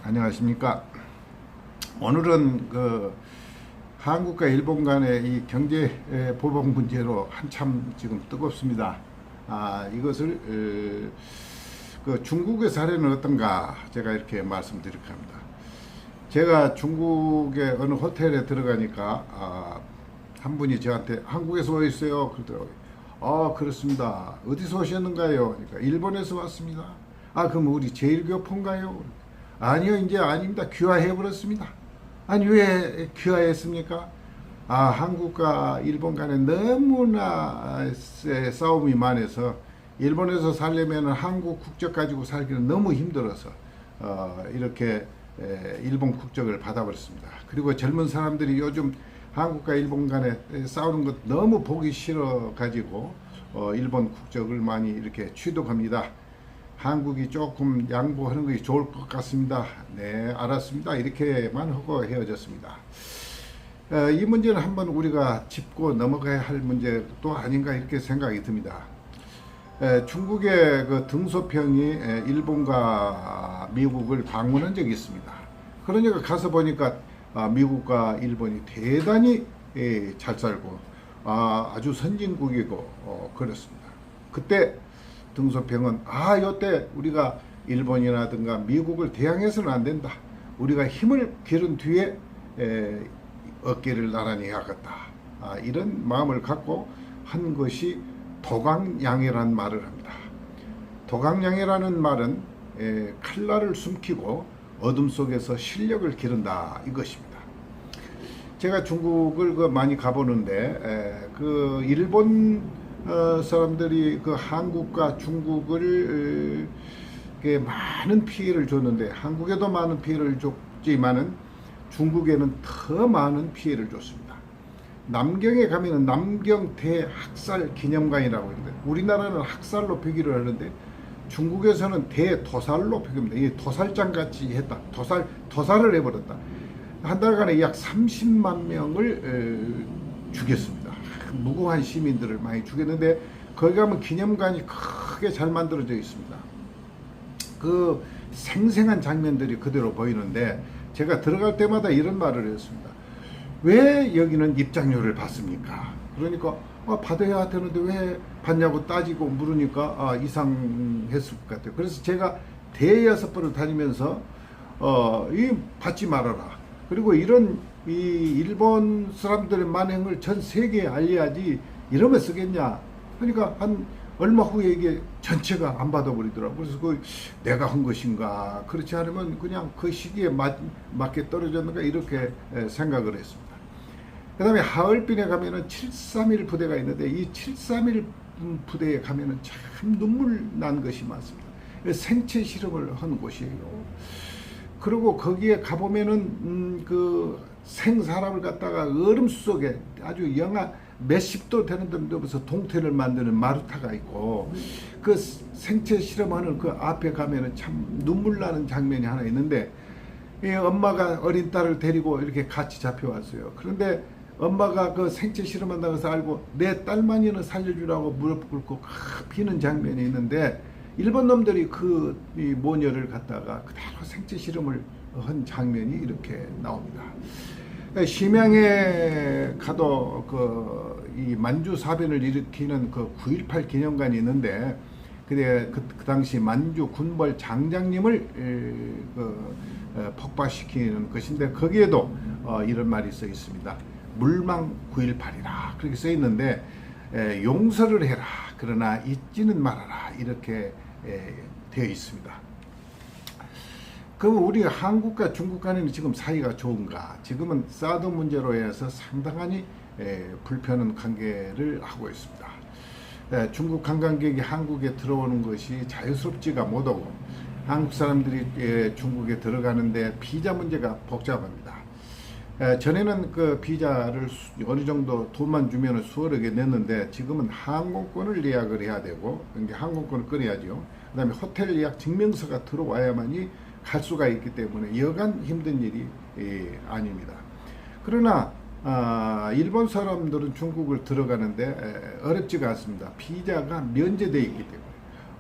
안녕하십니까. 오늘은 한국과 일본 간의 이 경제 보복 문제로 한참 지금 뜨겁습니다. 이것을 중국의 사례는 어떤가 제가 이렇게 말씀드릴까 합니다. 제가 중국의 어느 호텔에 들어가니까 한 분이 저한테 한국에서 오셨어요 그러더라고요. 그렇습니다. 어디서 오셨는가요? 그러니까 일본에서 왔습니다. 그럼 우리 제일교포인가요? 아니요, 이제 아닙니다. 귀화해버렸습니다. 아니, 왜 귀화했습니까? 한국과 일본 간에 너무나 싸움이 많아서 일본에서 살려면 한국 국적 가지고 살기는 너무 힘들어서 이렇게 일본 국적을 받아버렸습니다. 그리고 젊은 사람들이 요즘 한국과 일본 간에 싸우는 것 너무 보기 싫어 가지고 일본 국적을 많이 이렇게 취득합니다. 한국이 조금 양보하는 것이 좋을 것 같습니다. 네, 알았습니다. 이렇게만 하고 헤어졌습니다. 이 문제는 한번 우리가 짚고 넘어가야 할 문제도 아닌가 이렇게 생각이 듭니다. 중국의 그 등소평이 일본과 미국을 방문한 적이 있습니다. 그러니까 가서 보니까 미국과 일본이 대단히 잘 살고 아주 선진국이고 그렇습니다. 그때 등소평은 요때 우리가 일본이라든가 미국을 대항해서는 안 된다. 우리가 힘을 기른 뒤에 어깨를 나란히 해야겠다. 이런 마음을 갖고 한 것이 도강양해라는 말을 합니다. 도강양해라는 말은 칼날을 숨기고 어둠 속에서 실력을 기른다 이것입니다. 제가 중국을 많이 가보는데 일본 사람들이 한국과 중국을 많은 피해를 줬는데 한국에도 많은 피해를 줬지만은 중국에는 더 많은 피해를 줬습니다. 남경에 가면은 남경 대학살 기념관이라고 있는데 우리나라는 학살로 표기를 하는데 중국에서는 대도살로 표기합니다. 이 도살장 같이 했다. 도살을 해버렸다. 한 달간에 약 30만 명을 죽였습니다. 무고한 시민들을 많이 죽였는데 거기 가면 기념관이 크게 잘 만들어져 있습니다. 그 생생한 장면들이 그대로 보이는데 제가 들어갈 때마다 이런 말을 했습니다. 왜 여기는 입장료를 받습니까? 그러니까 받아야 되는데 왜 받냐고 따지고 물으니까 이상했을 것 같아요. 그래서 제가 대여섯 번을 다니면서 이 받지 말아라. 그리고 이런 이 일본 사람들의 만행을 전 세계에 알려야지 이러면 쓰겠냐. 그러니까 한 얼마 후에 이게 전체가 안 받아버리더라고요. 그래서 내가 한 것인가 그렇지 않으면 그냥 그 시기에 맞게 떨어졌는가 이렇게 생각을 했습니다. 그 다음에 하얼빈에 가면은 731 부대가 있는데 이 731 부대에 가면은 참 눈물 난 것이 많습니다. 생체 실험을 한 곳이에요. 그리고 거기에 가보면은 생 사람을 갖다가 얼음 속에 아주 영하 몇십 도 되는 데서 동태를 만드는 마루타가 있고 그 생체 실험하는 그 앞에 가면은 참 눈물 나는 장면이 하나 있는데 엄마가 어린 딸을 데리고 이렇게 같이 잡혀왔어요. 그런데 엄마가 그 생체 실험한다고 해서 알고 내 딸만이는 살려주라고 무릎 꿇고 비는 장면이 있는데 일본 놈들이 이 모녀를 갖다가 그대로 생체 실험을 한 장면이 이렇게 나옵니다. 심양에 가도 이 만주 사변을 일으키는 9.18 기념관이 있는데 그 당시 만주 군벌 장장님을 폭파시키는 것인데 거기에도 이런 말이 써 있습니다. 물망 9.18이라 그렇게 써 있는데 용서를 해라 그러나 잊지는 말아라 이렇게 되어 있습니다. 그럼 우리 한국과 중국 간에는 지금 사이가 좋은가? 지금은 사드 문제로 해서 상당히 불편한 관계를 하고 있습니다. 중국 관광객이 한국에 들어오는 것이 자유스럽지가 못하고 한국 사람들이 중국에 들어가는데 비자 문제가 복잡합니다. 전에는 그 비자를 어느 정도 돈만 주면 수월하게 냈는데 지금은 항공권을 예약을 해야 되고 항공권을 끊어야죠. 그 다음에 호텔 예약 증명서가 들어와야만이 갈 수가 있기 때문에 여간 힘든 일이 아닙니다. 그러나 일본 사람들은 중국을 들어가는데 어렵지가 않습니다. 비자가 면제되어 있기 때문에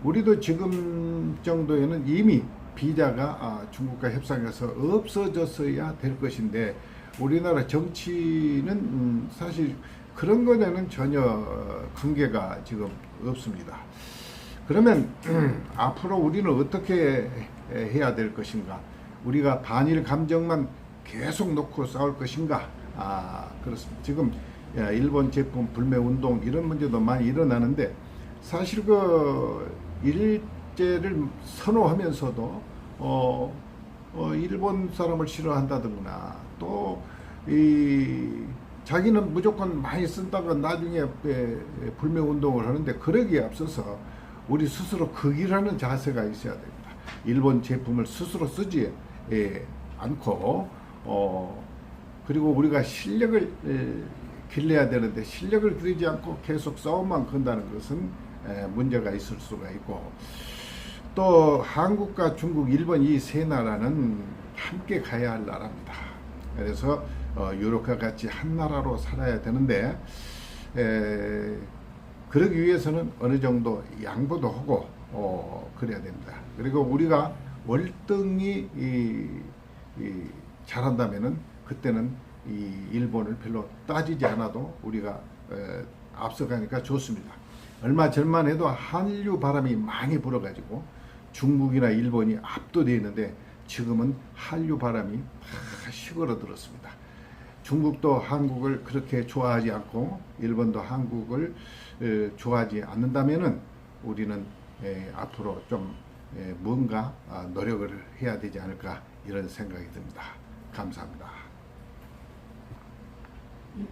우리도 지금 정도에는 이미 비자가 중국과 협상해서 없어졌어야 될 것인데 우리나라 정치는 사실 그런 것에는 전혀 관계가 지금 없습니다. 그러면 앞으로 우리는 어떻게 해야 될 것인가? 우리가 반일 감정만 계속 놓고 싸울 것인가? 그렇습니다. 지금 일본 제품 불매 운동 이런 문제도 많이 일어나는데 사실 그 일제를 선호하면서도 일본 사람을 싫어한다든가 또 자기는 무조건 많이 쓴다가 나중에 불매 운동을 하는데 그러기에 앞서서 우리 스스로 극일하는 자세가 있어야 됩니다. 일본 제품을 스스로 쓰지 않고 그리고 우리가 실력을 길러야 되는데 실력을 기르지 않고 계속 싸움만 건다는 것은 문제가 있을 수가 있고 또 한국과 중국, 일본 이 세 나라는 함께 가야 할 나라입니다. 그래서 유럽과 같이 한 나라로 살아야 되는데 그러기 위해서는 어느 정도 양보도 하고 그래야 됩니다. 그리고 우리가 월등히 잘한다면은 그때는 이 일본을 별로 따지지 않아도 우리가 앞서가니까 좋습니다. 얼마 전만 해도 한류 바람이 많이 불어가지고 중국이나 일본이 압도되어 있는데 지금은 한류 바람이 막 시그러들었습니다. 중국도 한국을 그렇게 좋아하지 않고 일본도 한국을 좋아하지 않는다면은 우리는 앞으로 좀 뭔가 노력을 해야 되지 않을까 이런 생각이 듭니다. 감사합니다.